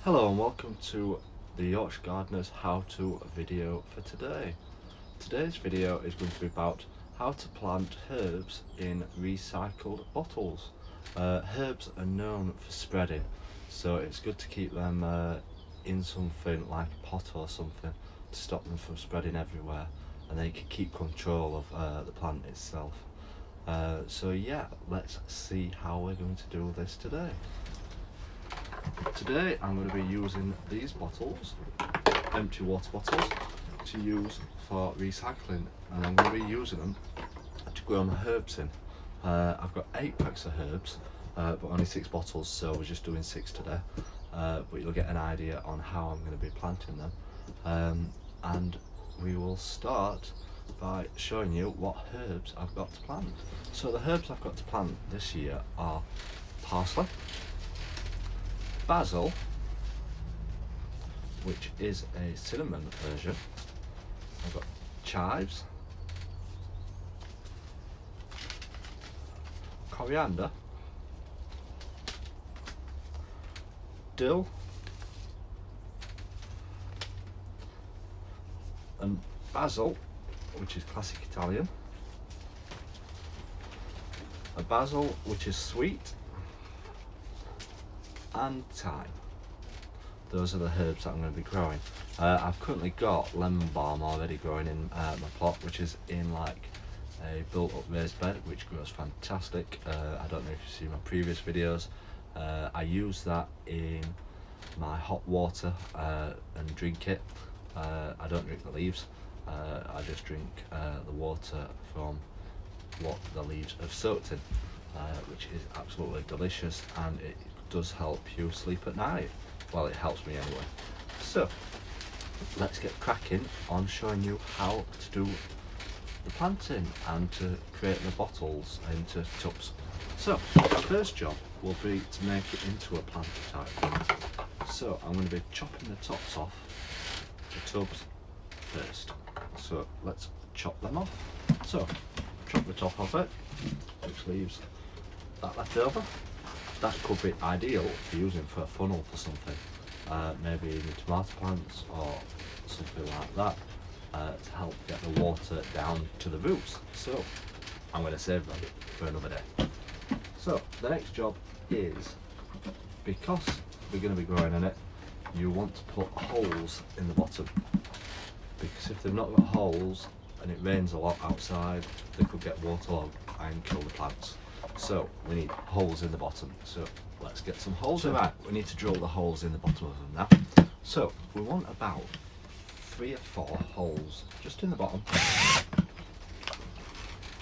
Hello and welcome to the Yorkshire Gardener's how-to video for today. Today's video is going to be about how to plant herbs in recycled bottles. Herbs are known for spreading, so it's good to keep them in something like a pot or something to stop them from spreading everywhere, and then you can keep control of the plant itself. So yeah, let's see how we're going to do this today. Today I'm going to be using these bottles, empty water bottles, to use for recycling, and I'm going to be using them to grow my herbs in. I've got 8 packs of herbs, but only 6 bottles, so we're just doing 6 today. But you'll get an idea on how I'm going to be planting them. And we will start by showing you what herbs I've got to plant. So the herbs I've got to plant this year are parsley, basil, which is a cinnamon version. I've got chives, coriander, dill, and basil, which is classic Italian, a basil which is sweet, and thyme. Those are the herbs that I'm going to be growing. I've currently got lemon balm already growing in my plot, which is in like a built up raised bed, which grows fantastic. I don't know if you've seen my previous videos. I use that in my hot water and drink it. I don't drink the leaves, I just drink the water from what the leaves have soaked in, which is absolutely delicious, and it does help you sleep at night. Well, it helps me anyway. So let's get cracking on showing you how to do the planting and to create the bottles into tubs. So the first job will be to make it into a planter type thing. So I'm going to be chopping the tops off the tubs first. So let's chop them off. So chop the top off it, which leaves that left over. That could be ideal for using for a funnel for something, maybe in your tomato plants or something like that, to help get the water down to the roots. So I'm going to save them for another day. So the next job is, because we're going to be growing in it, you want to put holes in the bottom, because if they've not got holes and it rains a lot outside, they could get waterlogged and kill the plants. So we need holes in the bottom. So let's get some holes in. Right, we need to drill the holes in the bottom of them now. So we want about 3 or 4 holes just in the bottom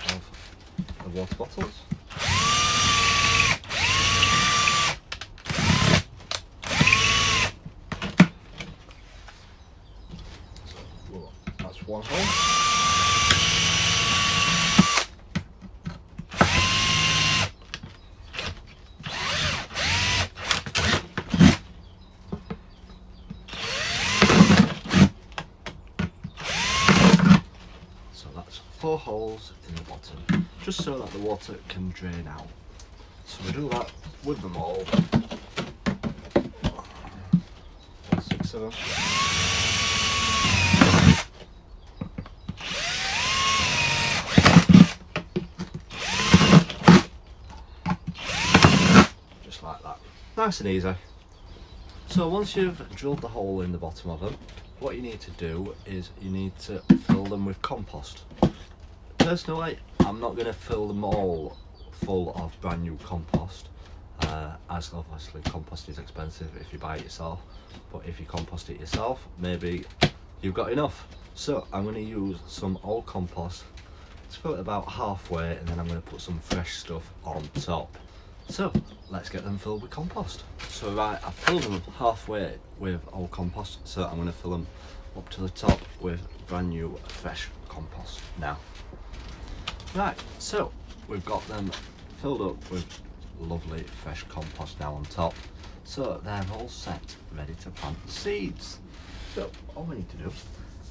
of the water bottles. So that's 1 hole. So that's 4 holes in the bottom, just so that the water can drain out. So we do that with them all. 6 of them. Just like that. Nice and easy. So once you've drilled the hole in the bottom of them, what you need to do is you need to fill them with compost. Personally, I'm not going to fill them all full of brand new compost, as obviously compost is expensive if you buy it yourself, but if you compost it yourself, maybe you've got enough. So I'm going to use some old compost to fill it about halfway, and then I'm going to put some fresh stuff on top. So let's get them filled with compost. So right, I've filled them halfway with old compost, so I'm going to fill them up to the top with brand new fresh compost now. Right, so we've got them filled up with lovely fresh compost now on top, so they're all set, ready to plant the seeds. So all we need to do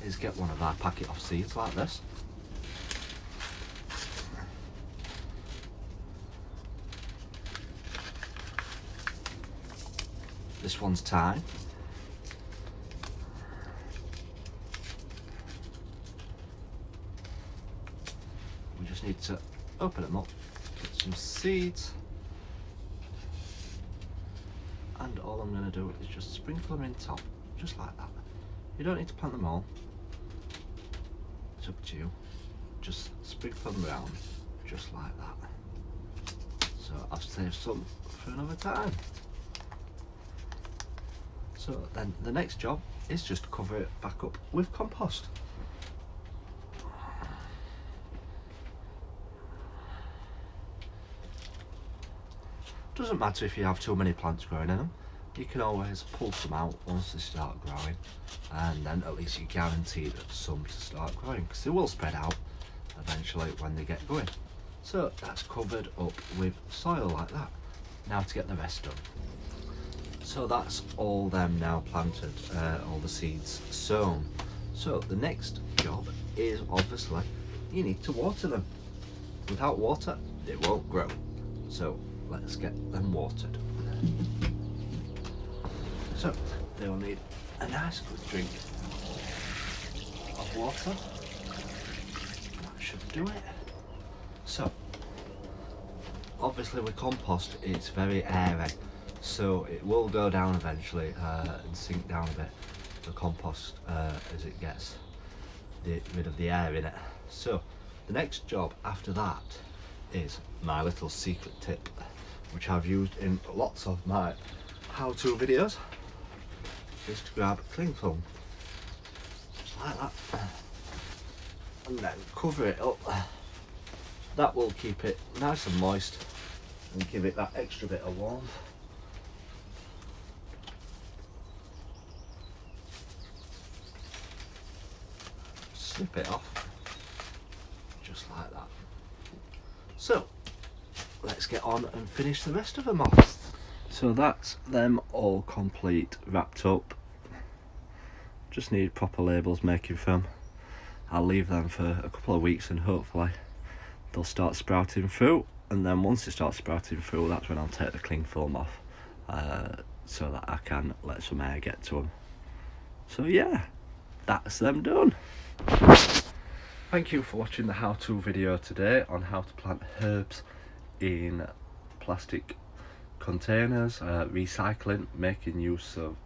is get one of our packet of seeds like this. this one's time. We just need to open them up, get some seeds, and all I'm going to do is just sprinkle them in top, just like that. You don't need to plant them all, it's up to you. Just sprinkle them around, just like that. So I've saved some for another time. So then the next job is just to cover it back up with compost. Doesn't matter if you have too many plants growing in them, you can always pull some out once they start growing, and then at least you're guaranteed some to start growing, because they will spread out eventually when they get going. So that's covered up with soil like that. Now to get the rest done. So that's all them now planted, all the seeds sown. So the next job is obviously you need to water them. Without water, they won't grow. So let's get them watered. So they will need a nice good drink of water. That should do it. So obviously with compost it's very airy, so it will go down eventually and sink down a bit, the compost, as it gets rid of the air in it. So the next job after that is my little secret tip, which I've used in lots of my how-to videos, is to grab cling film, just like that, and then cover it up. That will keep it nice and moist and give it that extra bit of warmth. Snip it off, just like that. So let's get on and finish the rest of them off. So that's them all complete, wrapped up. Just need proper labels making from. I'll leave them for a couple of weeks and hopefully they'll start sprouting through, and then once they start sprouting through, that's when I'll take the cling film off, so that I can let some air get to them. So yeah, that's them done. Thank you for watching the how-to video today on how to plant herbs in plastic containers, recycling, making use of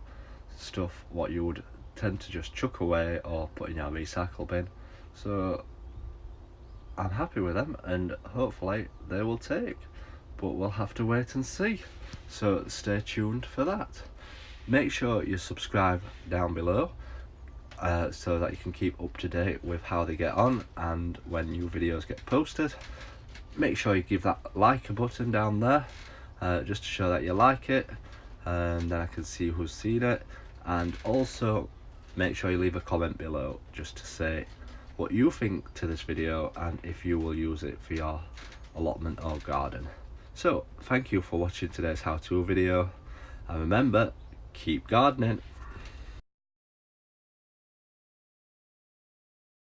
stuff what you would tend to just chuck away or put in your recycle bin. So I'm happy with them and hopefully they will take, but we'll have to wait and see. So stay tuned for that. Make sure you subscribe down below so that you can keep up to date with how they get on and when new videos get posted. Make sure you give that like button down there, just to show that you like it, and then I can see who's seen it. And also make sure you leave a comment below just to say what you think to this video and if you will use it for your allotment or garden. So thank you for watching today's how-to video, and remember, keep gardening.